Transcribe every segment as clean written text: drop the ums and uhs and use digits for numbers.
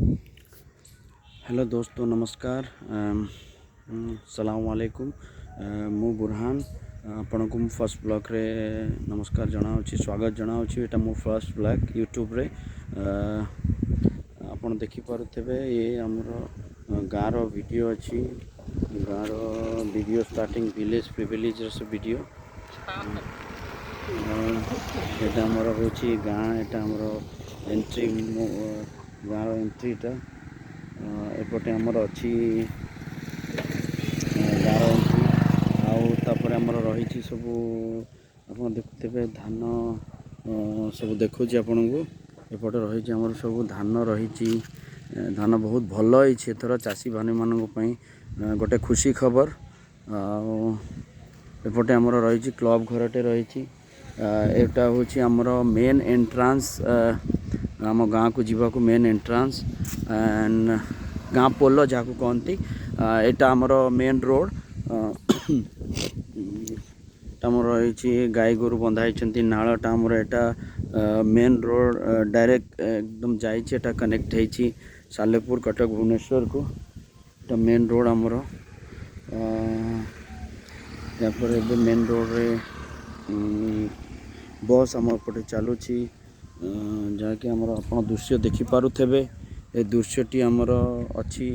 Hello दोस्तों नमस्कार सलाम वालेकुम मु बुरहान आपण को फर्स्ट ब्लॉग रे नमस्कार जनाऊँगी स्वागत जनाऊँगी एटा मो फर्स्ट ब्लॉग यूट्यूब रे आपण देखि पारुथेबे ये हमर गाँव रो वीडियो अछि गाँव रो वीडियो स्टार्टिंग विलेज प्रिविलेज रो वीडियो एटा हमर होछि गाँ एटा हमर एंट्री गाँव रो एंट्रीटा एपटे आमर अच्छी गाँव एंट्री आउे आमर रही सब आप देखुते धान सब देखुँ आपन को एपटे रही आमर सब धान रही धान बहुत भल एथर चाषी भाई मानी गोटे खुशी खबर एपटे आमर रही क्लब घरटे रही एटा हूँ आमर मेन एंट्रांस आम गाँ को जीवाक मेन एंट्रांस एंड गाँ पोल जहाँ को कहती एटा आमर मेन रोड आमर रही गाई गोरु बंधाई नालटा आमर एटा मेन रोड डायरेक्ट एकदम जाइए कनेक्ट होती सालेपुर कटक भुवनेश्वर को एटा मेन रोड आमर तापर एबे मेन रोड रे बस आम एपटे चलुची जहाँकि आमर आप दृश्य देखिपारे ए दृश्यटी आमर अच्छी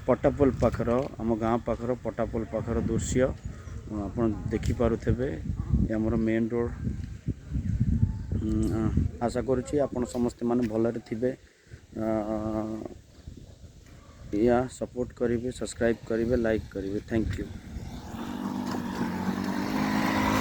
पटापोल पाखर आम गाँ पाखर पटापोल पाखर दृश्य आप देखिपारे आमर मेन रोड आशा करुँची आपण समस्ते माने भलरे थिबे या सपोर्ट करेंगे सब्सक्राइब करेंगे लाइक करेंगे थैंक यू।